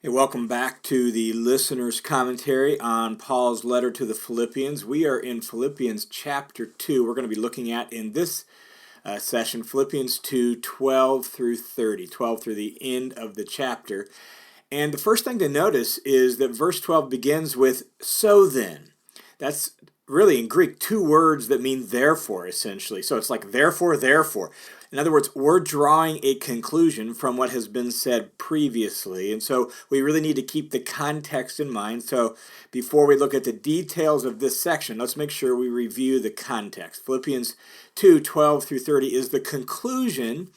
Hey, welcome back to the listener's commentary on Paul's letter to the Philippians. We are in Philippians chapter 2. We're going to be looking at in this session Philippians 2, 12 through 30, 12 through the end of the chapter. And the first thing to notice is that verse 12 begins with, "So then." That's really in Greek two words that mean therefore, essentially. So it's like therefore, therefore. In other words, we're drawing a conclusion from what has been said previously. And so we really need to keep the context in mind. So before we look at the details of this section, let's make sure we review the context. Philippians 2, 12 through 30 is the conclusion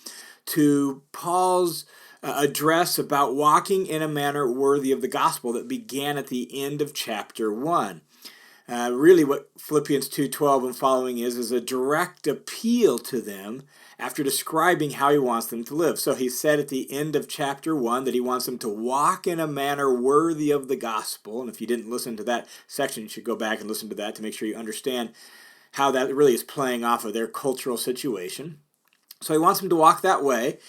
to Paul's address about walking in a manner worthy of the gospel that began at the end of chapter 1. Really what Philippians 2:12 and following is a direct appeal to them after describing how he wants them to live. So he said at the end of chapter 1 that he wants them to walk in a manner worthy of the gospel. And if you didn't listen to that section, you should go back and listen to that to make sure you understand how that really is playing off of their cultural situation. So he wants them to walk that way.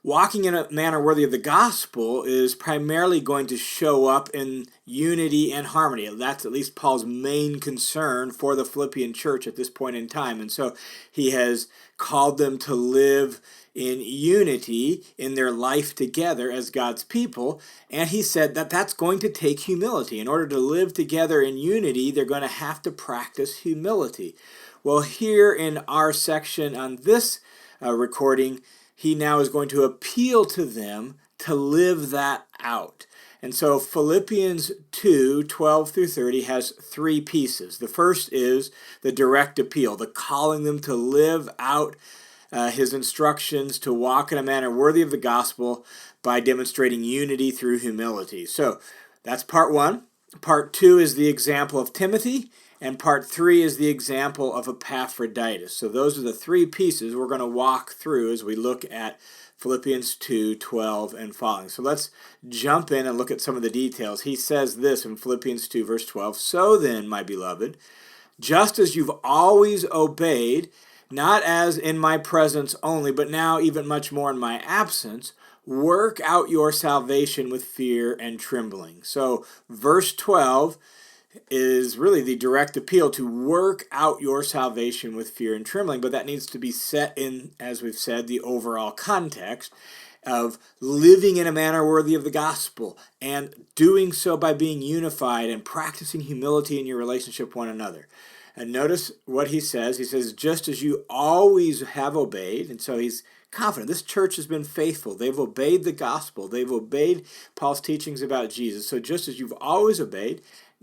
Walking in a manner worthy of the gospel is primarily going to show up in unity and harmony. That's at least Paul's main concern for the Philippian church at this point in time. And so he has called them to live in unity in their life together as God's people. And he said that that's going to take humility. In order to live together in unity, they're going to have to practice humility. Well, here in our section on this recording, he now is going to appeal to them to live that out. And so Philippians 2, 12 through 30 has three pieces. The first is the direct appeal, the calling them to live out his instructions to walk in a manner worthy of the gospel by demonstrating unity through humility. So that's part one. Part two is the example of Timothy. And part 3 is the example of Epaphroditus. So those are the three pieces we're going to walk through as we look at Philippians 2, 12 and following. So let's jump in and look at some of the details. He says this in Philippians 2, verse 12, "So then, my beloved, just as you've always obeyed, not as in my presence only, but now even much more in my absence, work out your salvation with fear and trembling." So verse 12 is really the direct appeal to work out your salvation with fear and trembling, but that needs to be set in, as we've said, the overall context of living in a manner worthy of the gospel and doing so by being unified and practicing humility in your relationship with one another. And notice what he says. He says, just as you always have obeyed, and so he's confident. This church has been faithful. They've obeyed the gospel. They've obeyed Paul's teachings about Jesus. So just as you've always obeyed,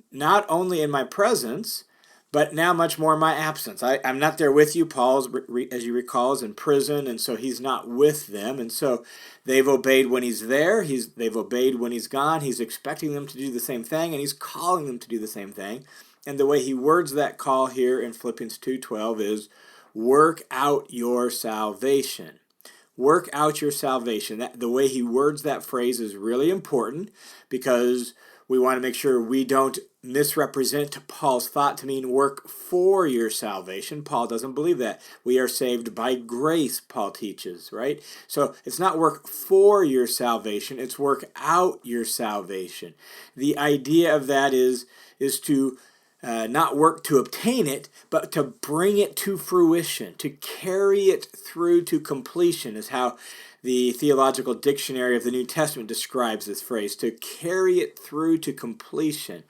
not only in my presence, but now much more in my absence. I'm not there with you. Paul's, as you recall, is in prison, and so he's not with them. And so they've obeyed when he's there. They've obeyed when he's gone. He's expecting them to do the same thing, and he's calling them to do the same thing. And the way he words that call here in Philippians 2:12 is, work out your salvation. Work out your salvation. The way he words that phrase is really important because we want to make sure we don't misrepresent Paul's thought to mean work for your salvation. Paul doesn't believe that. We are saved by grace, Paul teaches, right? So it's not work for your salvation, it's work out your salvation. The idea of that is to not work to obtain it, but to bring it to fruition, to carry it through to completion is how the Theological Dictionary of the New Testament describes this phrase, to carry it through to completion.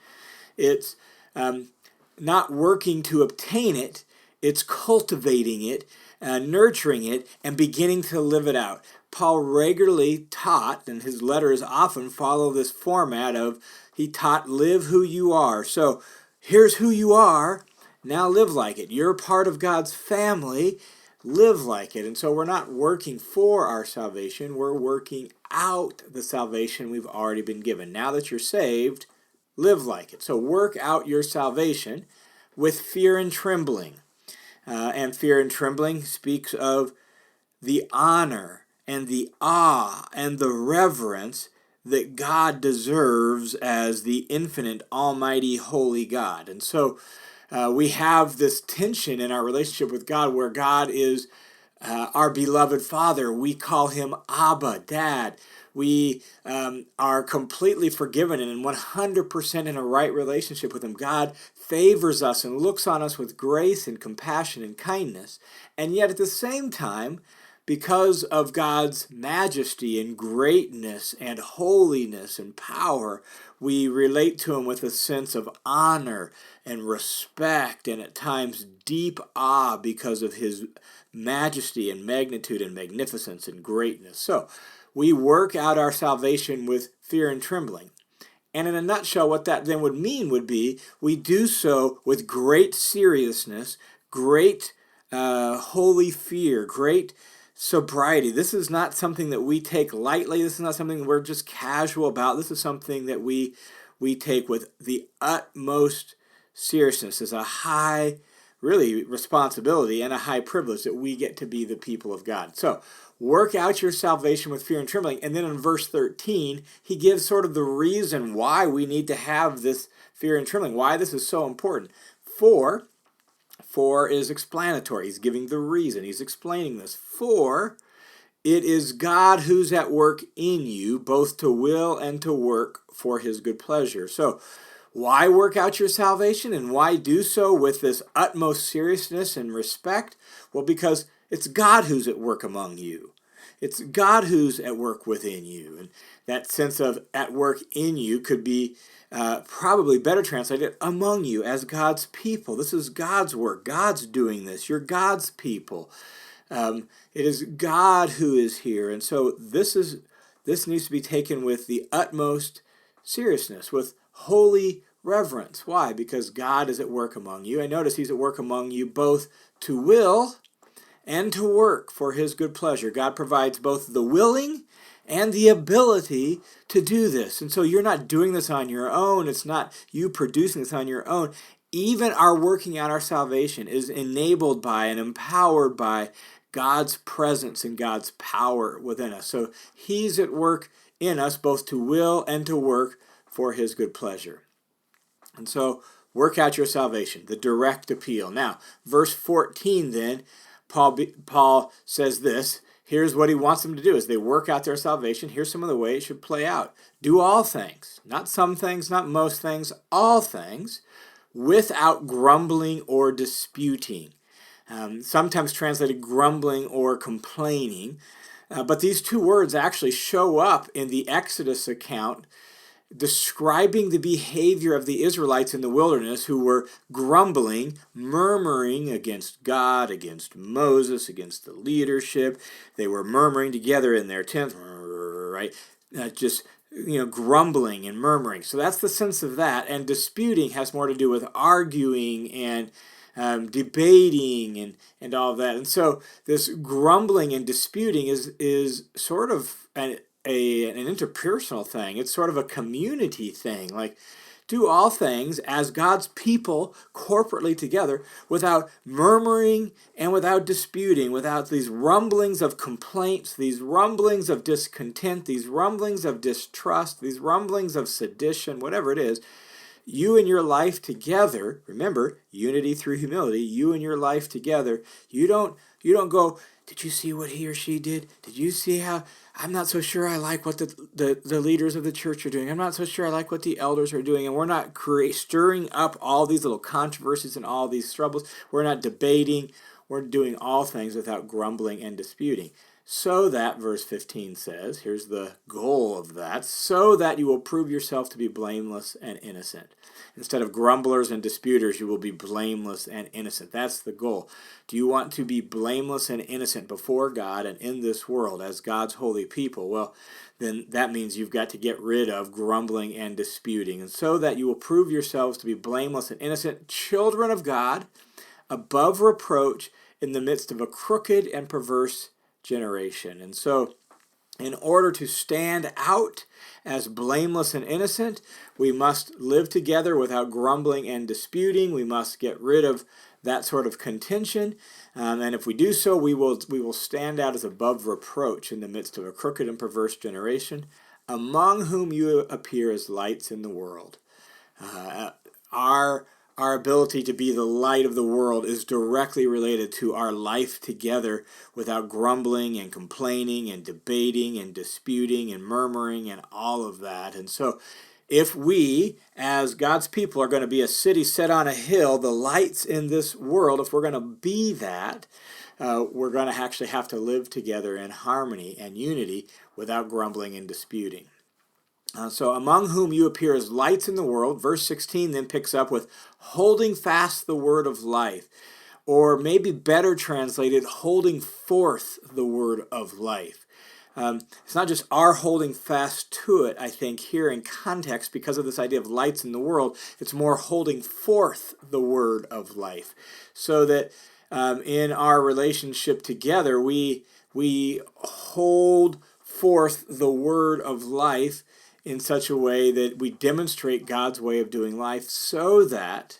It's not working to obtain it, it's cultivating it, nurturing it, and beginning to live it out. Paul regularly taught, and his letters often follow this format of, he taught, live who you are. So here's who you are, now live like it. You're part of God's family, live like it. And so we're not working for our salvation, we're working out the salvation we've already been given. Now that you're saved, live like it. So work out your salvation with fear and trembling. And fear and trembling speaks of the honor and the awe and the reverence that God deserves as the infinite, almighty, holy God. And so we have this tension in our relationship with God where God is our beloved Father. We call him Abba, Dad. We are completely forgiven and 100% in a right relationship with him. God favors us and looks on us with grace and compassion and kindness. And yet at the same time, because of God's majesty and greatness and holiness and power, we relate to him with a sense of honor and respect and at times deep awe because of his majesty and magnitude and magnificence and greatness. So we work out our salvation with fear and trembling. And in a nutshell, what that then would mean would be we do so with great seriousness, great holy fear, great sobriety. This is not something that we take lightly. This is not something we're just casual about. This is something that we take with the utmost seriousness as a high, really, responsibility and a high privilege that we get to be the people of God. So work out your salvation with fear and trembling. And then in verse 13, he gives sort of the reason why we need to have this fear and trembling, why this is so important. For is explanatory. He's giving the reason. He's explaining this. For it is God who's at work in you, both to will and to work for his good pleasure. So why work out your salvation and why do so with this utmost seriousness and respect? Well, because it's God who's at work among you. It's God who's at work within you. And that sense of at work in you could be probably better translated among you as God's people. This is God's work. God's doing this. You're God's people. It is God who is here. And so this needs to be taken with the utmost seriousness, with holy reverence. Why? Because God is at work among you. And notice he's at work among you both to will and to work for his good pleasure. God provides both the willing and the ability to do this. And so you're not doing this on your own. It's not you producing this on your own. Even our working out our salvation is enabled by and empowered by God's presence and God's power within us. So he's at work in us both to will and to work for his good pleasure. And so work out your salvation, the direct appeal. Now, verse 14 then, Paul says this. Here's what he wants them to do as they work out their salvation. Here's some of the way it should play out. Do all things, not some things, not most things, all things, without grumbling or disputing. Sometimes translated grumbling or complaining. But these two words actually show up in the Exodus account describing the behavior of the Israelites in the wilderness who were grumbling, murmuring against God, against Moses, against the leadership. They were murmuring together in their tent, right? Grumbling and murmuring. So that's the sense of that. And disputing has more to do with arguing and debating and all of that. And so this grumbling and disputing is sort of an interpersonal thing. It's sort of a community thing. Like, do all things as God's people corporately together without murmuring and without disputing, without these rumblings of complaints, these rumblings of discontent, these rumblings of distrust, these rumblings of sedition, whatever it is. You and your life together, remember, unity through humility, you and your life together, you don't go, did you see what he or she did? Did you see how, I'm not so sure I like what the leaders of the church are doing. I'm not so sure I like what the elders are doing. And we're not stirring up all these little controversies and all these troubles. We're not debating. We're doing all things without grumbling and disputing. So that, verse 15 says, here's the goal of that, so that you will prove yourself to be blameless and innocent. Instead of grumblers and disputers, you will be blameless and innocent. That's the goal. Do you want to be blameless and innocent before God and in this world as God's holy people? Well, then that means you've got to get rid of grumbling and disputing. And so that you will prove yourselves to be blameless and innocent, children of God, above reproach in the midst of a crooked and perverse generation. And so in order to stand out as blameless and innocent, we must live together without grumbling and disputing. We must get rid of that sort of contention. And if we do so, we will stand out as above reproach in the midst of a crooked and perverse generation, among whom you appear as lights in the world. Our our ability to be the light of the world is directly related to our life together without grumbling and complaining and debating and disputing and murmuring and all of that. And so if we, as God's people, are going to be a city set on a hill, the lights in this world, if we're going to be that, we're going to actually have to live together in harmony and unity without grumbling and disputing. So among whom you appear as lights in the world, verse 16 then picks up with holding fast the word of life, or maybe better translated, holding forth the word of life. It's not just our holding fast to it, I think, here in context, because of this idea of lights in the world, it's more holding forth the word of life. So that in our relationship together, we hold forth the word of life in such a way that we demonstrate God's way of doing life, so that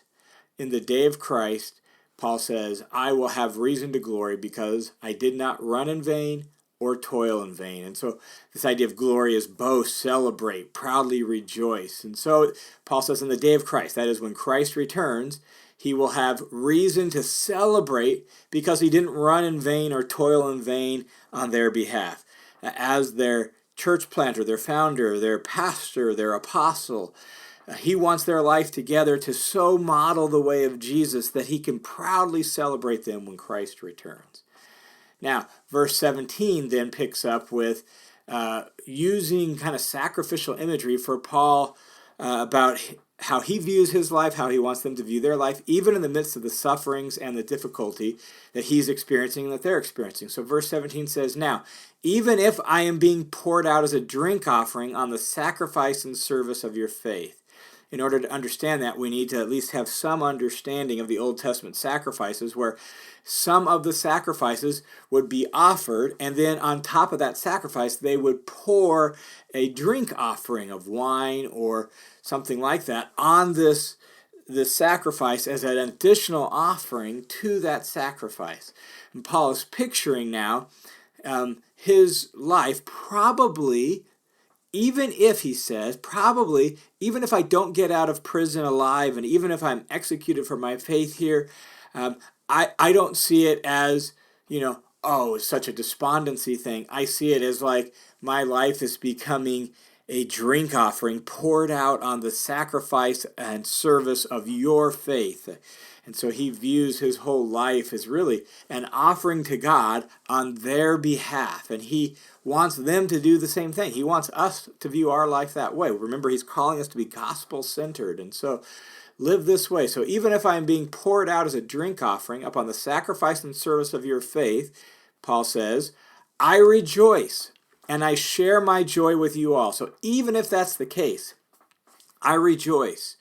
in the day of Christ, Paul says, I will have reason to glory because I did not run in vain or toil in vain. And so this idea of glory is boast, celebrate, proudly rejoice. And so Paul says in the day of Christ, that is when Christ returns, he will have reason to celebrate because he didn't run in vain or toil in vain on their behalf. As their church planter, their founder, their pastor, their apostle, he wants their life together to so model the way of Jesus that he can proudly celebrate them when Christ returns. Now, verse 17 then picks up with using kind of sacrificial imagery for Paul about how he views his life, how he wants them to view their life, even in the midst of the sufferings and the difficulty that he's experiencing and that they're experiencing. So verse 17 says, now, even if I am being poured out as a drink offering on the sacrifice and service of your faith. In order to understand that, we need to at least have some understanding of the Old Testament sacrifices, where some of the sacrifices would be offered, and then on top of that sacrifice, they would pour a drink offering of wine or something like that on this sacrifice as an additional offering to that sacrifice. And Paul is picturing now his life probably, even if, he says, probably, even if I don't get out of prison alive, and even if I'm executed for my faith here, I don't see it as, oh, it's such a despondency thing. I see it as like my life is becoming a drink offering poured out on the sacrifice and service of your faith. And so he views his whole life as really an offering to God on their behalf. And he wants them to do the same thing. He wants us to view our life that way. Remember, he's calling us to be gospel-centered. And so live this way. So even if I am being poured out as a drink offering upon the sacrifice and service of your faith, Paul says, I rejoice and I share my joy with you all. So even if that's the case, I rejoice.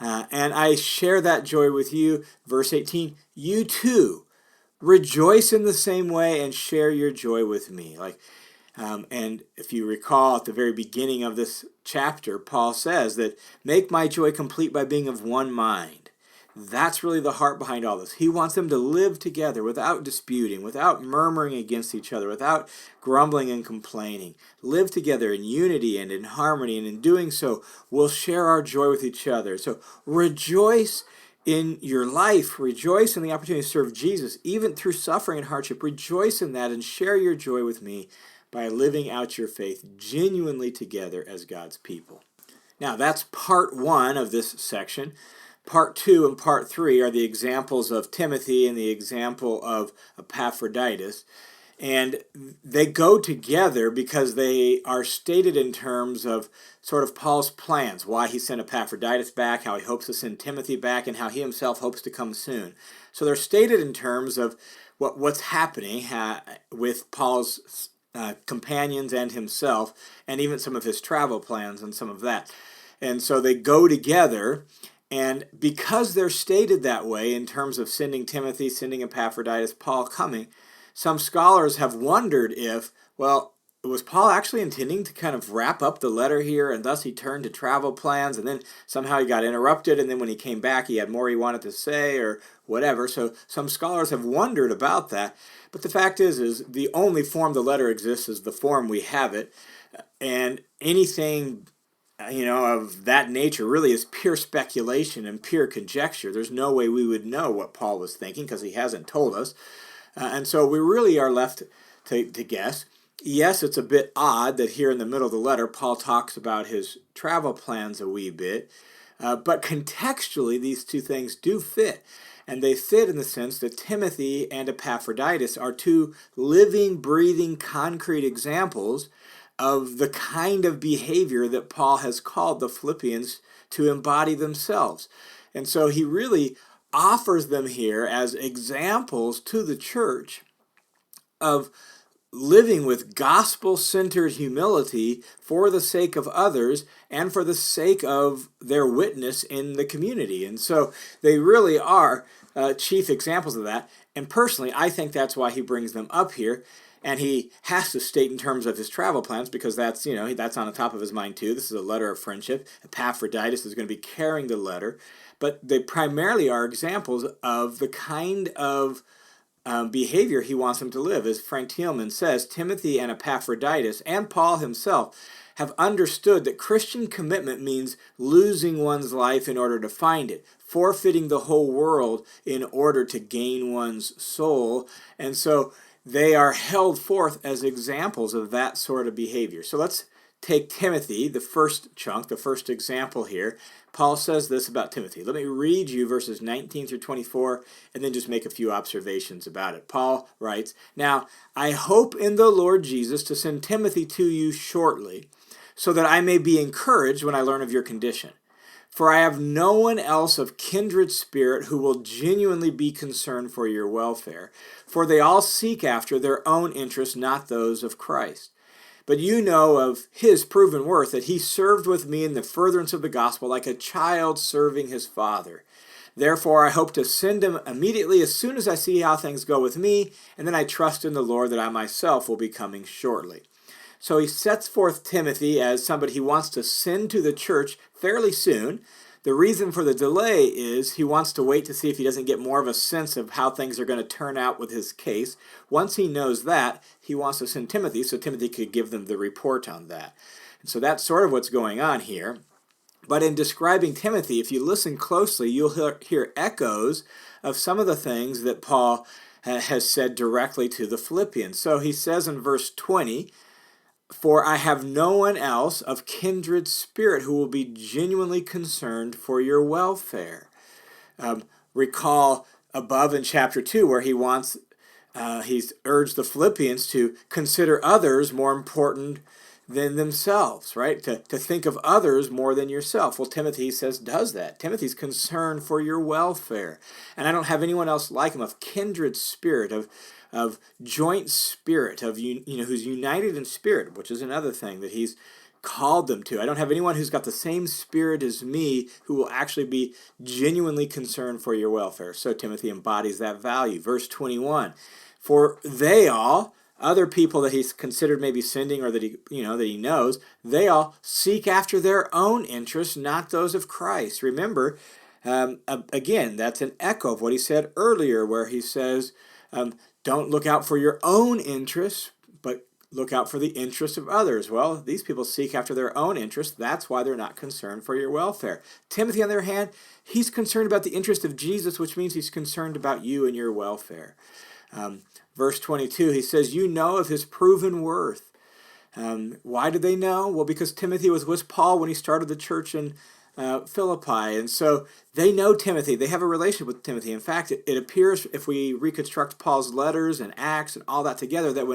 And I share that joy with you. Verse 18, you too rejoice in the same way and share your joy with me. And if you recall at the very beginning of this chapter, Paul says that make my joy complete by being of one mind. That's really the heart behind all this. He wants them to live together without disputing, without murmuring against each other, without grumbling and complaining. Live together in unity and in harmony, and in doing so, we'll share our joy with each other. So rejoice in your life. Rejoice in the opportunity to serve Jesus, even through suffering and hardship. Rejoice in that and share your joy with me by living out your faith genuinely together as God's people. Now, that's part one of this section. Part 2 and part 3 are the examples of Timothy and the example of Epaphroditus. And they go together because they are stated in terms of sort of Paul's plans, why he sent Epaphroditus back, how he hopes to send Timothy back, and how he himself hopes to come soon. So they're stated in terms of what's happening with Paul's companions and himself, and even some of his travel plans and some of that. And so they go together. And because they're stated that way in terms of sending Timothy, sending Epaphroditus, Paul coming, some scholars have wondered if, was Paul actually intending to kind of wrap up the letter here, and thus he turned to travel plans, and then somehow he got interrupted, and then when he came back he had more he wanted to say, or whatever. So some scholars have wondered about that. But the fact is the only form the letter exists is the form we have it, and anything of that nature really is pure speculation and pure conjecture. There's no way we would know what Paul was thinking because he hasn't told us. And so we really are left to guess. Yes, it's a bit odd that here in the middle of the letter, Paul talks about his travel plans a wee bit. But contextually, these two things do fit. And they fit in the sense that Timothy and Epaphroditus are two living, breathing, concrete examples of the kind of behavior that Paul has called the Philippians to embody themselves. And so he really offers them here as examples to the church of living with gospel-centered humility for the sake of others and for the sake of their witness in the community. And so they really are chief examples of that. And personally, I think that's why he brings them up here. And he has to state in terms of his travel plans because that's on the top of his mind too. This is a letter of friendship. Epaphroditus is going to be carrying the letter. But they primarily are examples of the kind of behavior he wants them to live. As Frank Thielman says, Timothy and Epaphroditus and Paul himself have understood that Christian commitment means losing one's life in order to find it, forfeiting the whole world in order to gain one's soul. And so they are held forth as examples of that sort of behavior. So let's take Timothy, the first chunk, the first example here. Paul says this about Timothy. Let me read you verses 19 through 24 and then just make a few observations about it. Paul writes, "Now, I hope in the Lord Jesus to send Timothy to you shortly, so that I may be encouraged when I learn of your condition. For I have no one else of kindred spirit who will genuinely be concerned for your welfare. For they all seek after their own interests, not those of Christ. But you know of his proven worth, that he served with me in the furtherance of the gospel like a child serving his father. Therefore, I hope to send him immediately as soon as I see how things go with me, and then I trust in the Lord that I myself will be coming shortly." So he sets forth Timothy as somebody he wants to send to the church fairly soon. The reason for the delay is he wants to wait to see if he doesn't get more of a sense of how things are going to turn out with his case. Once he knows that, he wants to send Timothy so Timothy could give them the report on that. And so that's sort of what's going on here. But in describing Timothy, if you listen closely, you'll hear echoes of some of the things that Paul has said directly to the Philippians. So he says in verse 20, "For I have no one else of kindred spirit who will be genuinely concerned for your welfare." Recall above in chapter 2 where he's urged the Philippians to consider others more important than themselves, right? To think of others more than yourself. Well, Timothy says does that. Timothy's concerned for your welfare. And I don't have anyone else like him of kindred spirit, of joint spirit, of who's united in spirit, which is another thing that he's called them to. I don't have anyone who's got the same spirit as me who will actually be genuinely concerned for your welfare. So Timothy embodies that value. Verse 21, "For they all," other people that he's considered maybe sending or that he knows, "they all seek after their own interests, not those of Christ." Remember, again, that's an echo of what he said earlier where he says, don't look out for your own interests, but look out for the interests of others. Well, these people seek after their own interests. That's why they're not concerned for your welfare. Timothy, on the other hand, he's concerned about the interest of Jesus, which means he's concerned about you and your welfare. Verse 22, he says, "You know of his proven worth." Why did they know? Well, because Timothy was with Paul when he started the church in Philippi. And so they know Timothy. They have a relationship with Timothy. In fact, it appears if we reconstruct Paul's letters and Acts and all that together, that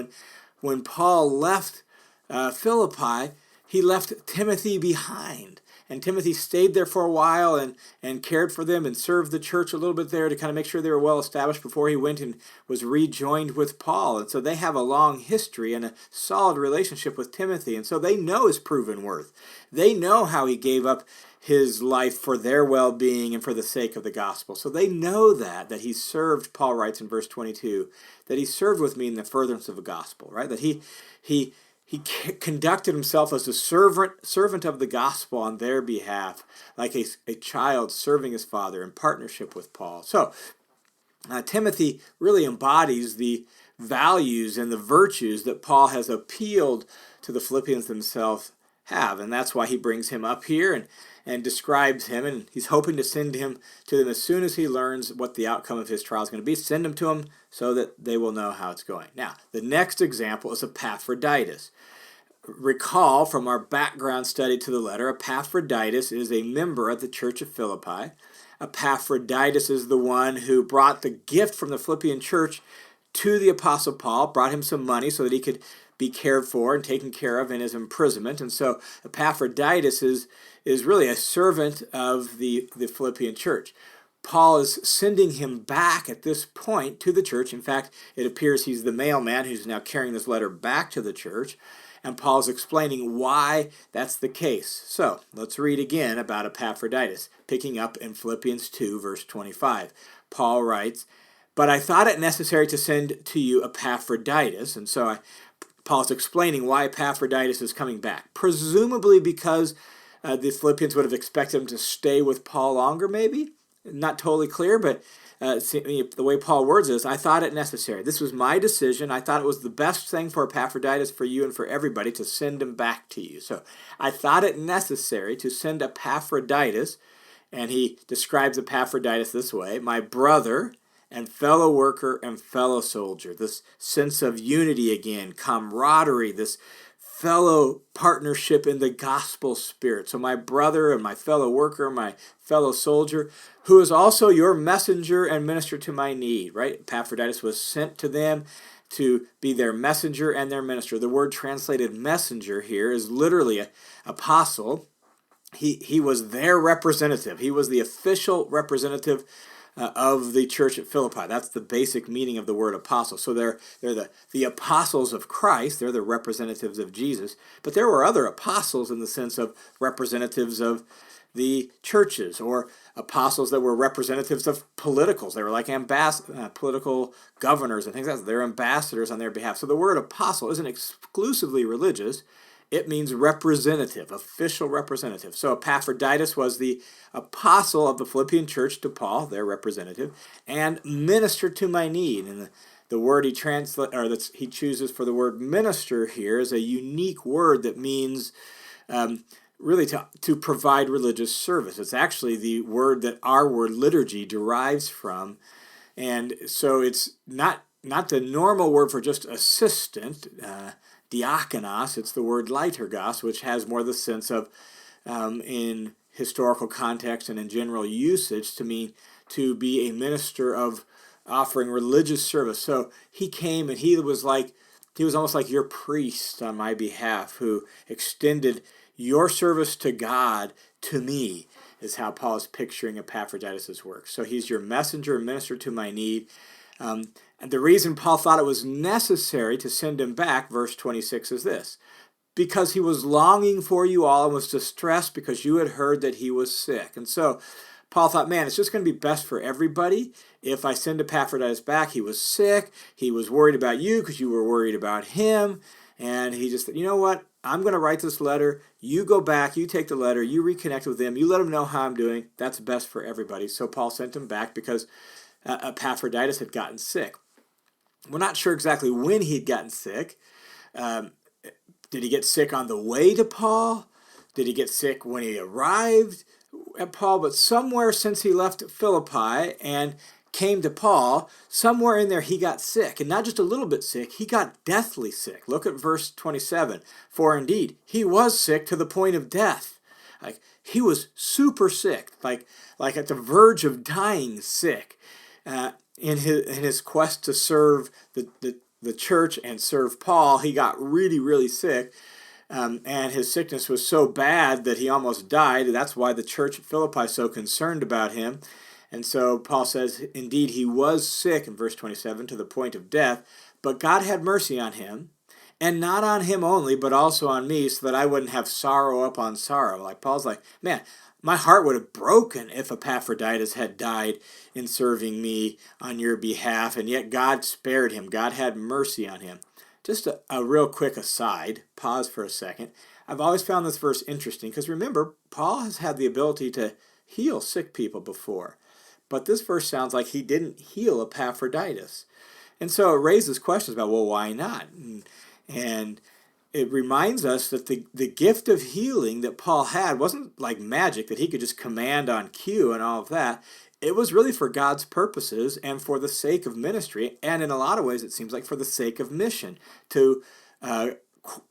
when Paul left Philippi, he left Timothy behind. And Timothy stayed there for a while and cared for them and served the church a little bit there to kind of make sure they were well established before he went and was rejoined with Paul. And so they have a long history and a solid relationship with Timothy. And so they know his proven worth. They know how he gave up his life for their well-being and for the sake of the gospel. So they know that he served, Paul writes in verse 22, that he served with me in the furtherance of the gospel, right? That he conducted himself as a servant of the gospel on their behalf, like a child serving his father in partnership with Paul. So Timothy really embodies the values and the virtues that Paul has appealed to the Philippians themselves have. And that's why he brings him up here and describes him, and he's hoping to send him to them as soon as he learns what the outcome of his trial is going to be. Send him to them so that they will know how it's going. Now, the next example is Epaphroditus. Recall from our background study to the letter, Epaphroditus is a member of the church of Philippi. Epaphroditus is the one who brought the gift from the Philippian church to the Apostle Paul, brought him some money so that he could be cared for and taken care of in his imprisonment. And so Epaphroditus is really a servant of the Philippian church. Paul is sending him back at this point to the church. In fact, it appears he's the mailman who's now carrying this letter back to the church. And Paul's explaining why that's the case. So let's read again about Epaphroditus, picking up in Philippians 2, verse 25. Paul writes, "But I thought it necessary to send to you Epaphroditus." And so Paul's explaining why Epaphroditus is coming back. Presumably because the Philippians would have expected him to stay with Paul longer, maybe. Not totally clear, but the way Paul words this, I thought it necessary. This was my decision. I thought it was the best thing for Epaphroditus, for you, and for everybody to send him back to you. So I thought it necessary to send Epaphroditus, and he describes Epaphroditus this way, my brother and fellow worker and fellow soldier. This sense of unity again, camaraderie, this fellow partnership in the gospel spirit. So my brother and my fellow worker, my fellow soldier, who is also your messenger and minister to my need, right? Epaphroditus was sent to them to be their messenger and their minister. The word translated messenger here is literally an apostle. He was their representative. He was the official representative of the church at Philippi. That's the basic meaning of the word apostle. So they're the apostles of Christ. They're the representatives of Jesus. But there were other apostles in the sense of representatives of the churches, or apostles that were representatives of politicals. They were like political governors and things like that. They're ambassadors on their behalf. So the word apostle isn't exclusively religious. It means representative, official representative. So Epaphroditus was the apostle of the Philippian church to Paul, their representative, and ministered to my need. And the word he chooses for the word minister here is a unique word that means really to provide religious service. It's actually the word that our word liturgy derives from. And so it's not the normal word for just assistant, diakonos. It's the word liturgos, which has more the sense of, in historical context and in general usage, to mean to be a minister of offering religious service. So he came and he was almost like your priest on my behalf, who extended your service to God to me, is how Paul is picturing Epaphroditus' work. So he's your messenger and minister to my need. And the reason Paul thought it was necessary to send him back, verse 26, is this: because he was longing for you all and was distressed because you had heard that he was sick. And so Paul thought, man, it's just going to be best for everybody if I send Epaphroditus back. He was sick. He was worried about you because you were worried about him. And he just said, you know what? I'm going to write this letter. You go back. You take the letter. You reconnect with them. You let them know how I'm doing. That's best for everybody. So Paul sent him back because Epaphroditus had gotten sick. We're not sure exactly when he'd gotten sick. Did he get sick on the way to Paul? Did he get sick when he arrived at Paul? But somewhere since he left Philippi and came to Paul, somewhere in there he got sick. And not just a little bit sick, he got deathly sick. Look at verse 27. For indeed, he was sick to the point of death. Like, he was super sick, like at the verge of dying sick. In his quest to serve the church and serve Paul, he got really, really sick. And his sickness was so bad that he almost died. That's why the church at Philippi is so concerned about him. And so Paul says, indeed, he was sick, in verse 27, to the point of death, but God had mercy on him, and not on him only, but also on me, so that I wouldn't have sorrow upon sorrow. Like, Paul's like, man, my heart would have broken if Epaphroditus had died in serving me on your behalf, and yet God spared him. God had mercy on him. Just a real quick aside, pause for a second. I've always found this verse interesting, because remember, Paul has had the ability to heal sick people before. But this verse sounds like he didn't heal Epaphroditus. And so it raises questions about, well, why not? And it reminds us that the gift of healing that Paul had wasn't like magic that he could just command on cue and all of that. It was really for God's purposes and for the sake of ministry, and in a lot of ways it seems like for the sake of mission, to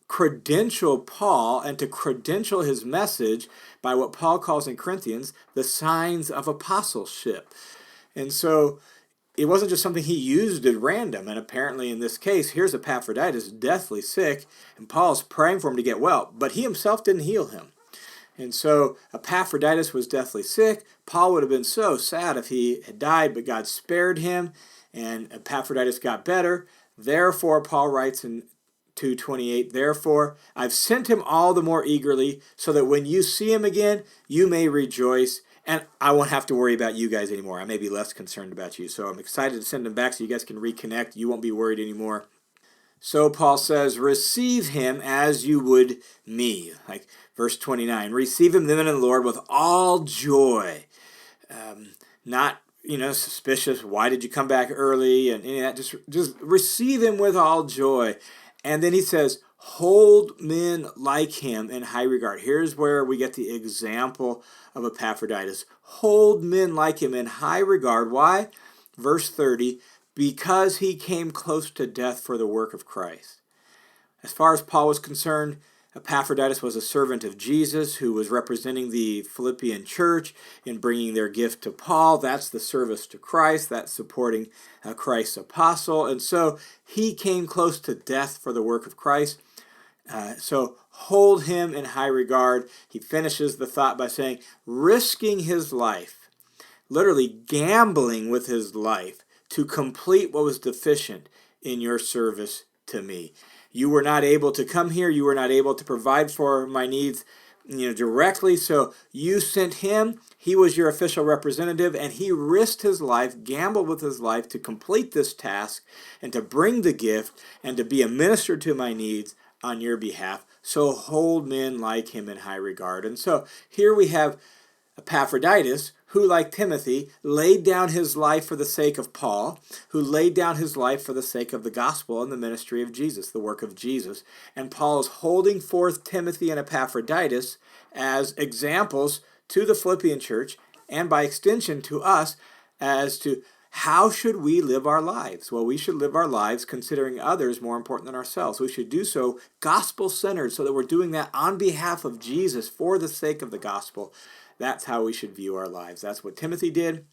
credential Paul and to credential his message by what Paul calls in Corinthians the signs of apostleship. And so it wasn't just something he used at random. And apparently in this case, here's Epaphroditus deathly sick, and Paul's praying for him to get well, but he himself didn't heal him. And so Epaphroditus was deathly sick. Paul would have been so sad if he had died, but God spared him, and Epaphroditus got better. Therefore, Paul writes in 2:28, therefore, I've sent him all the more eagerly, so that when you see him again, you may rejoice, and I won't have to worry about you guys anymore. I may be less concerned about you. So I'm excited to send him back so you guys can reconnect. You won't be worried anymore. So Paul says, receive him as you would me. Like verse 29, receive him then in the Lord with all joy. Not, suspicious. Why did you come back early? And any of that. Just receive him with all joy. And then he says, hold men like him in high regard. Here's where we get the example of Epaphroditus. Hold men like him in high regard. Why? Verse 30, because he came close to death for the work of Christ. As far as Paul was concerned, Epaphroditus was a servant of Jesus who was representing the Philippian church in bringing their gift to Paul. That's the service to Christ. That's supporting Christ's apostle. And so he came close to death for the work of Christ. So hold him in high regard. He finishes the thought by saying, risking his life, literally gambling with his life to complete what was deficient in your service to me. You were not able to come here. You were not able to provide for my needs, directly. So you sent him. He was your official representative, and he risked his life, gambled with his life to complete this task and to bring the gift and to be a minister to my needs on your behalf. So hold men like him in high regard. And so here we have Epaphroditus, who, like Timothy, laid down his life for the sake of Paul, who laid down his life for the sake of the gospel and the ministry of Jesus, the work of Jesus. And Paul is holding forth Timothy and Epaphroditus as examples to the Philippian church, and by extension to us, as to how should we live our lives? Well, we should live our lives considering others more important than ourselves. We should do so gospel-centered, so that we're doing that on behalf of Jesus for the sake of the gospel. That's how we should view our lives. That's what Timothy did.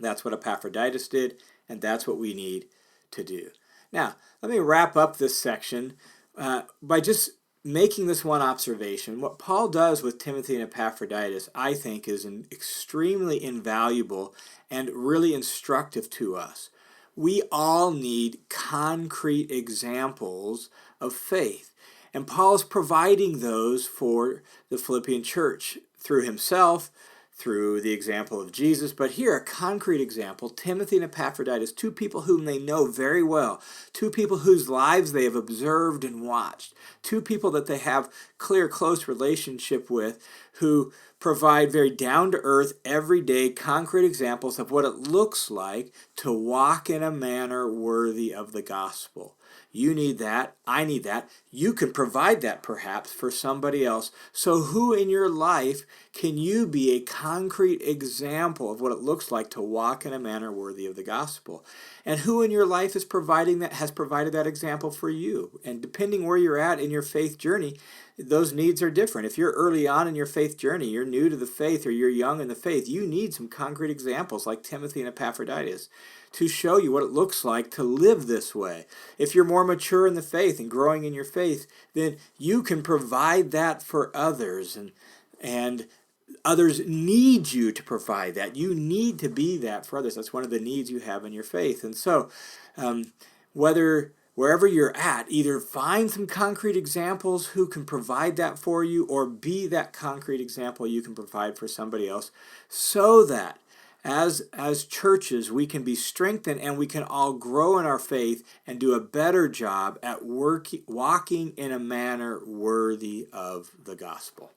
That's what Epaphroditus did. And that's what we need to do. Now, let me wrap up this section by just making this one observation. What Paul does with Timothy and Epaphroditus, I think, is extremely invaluable and really instructive to us. We all need concrete examples of faith. And Paul is providing those for the Philippian church through himself, through the example of Jesus. But here, a concrete example, Timothy and Epaphroditus, two people whom they know very well, two people whose lives they have observed and watched, two people that they have clear, close relationship with, who provide very down-to-earth, everyday, concrete examples of what it looks like to walk in a manner worthy of the gospel. You need that. I need that. You can provide that perhaps for somebody else. So who in your life can you be a concrete example of what it looks like to walk in a manner worthy of the gospel? And who in your life is providing that, has provided that example for you? And depending where you're at in your faith journey, those needs are different. If you're early on in your faith journey, you're new to the faith, or you're young in the faith, you need some concrete examples like Timothy and Epaphroditus to show you what it looks like to live this way. If you're more mature in the faith and growing in your faith, then you can provide that for others, and others need you to provide that. You need to be that for others. That's one of the needs you have in your faith. And so wherever you're at, either find some concrete examples who can provide that for you, or be that concrete example you can provide for somebody else, so that as churches we can be strengthened and we can all grow in our faith and do a better job at walking in a manner worthy of the gospel.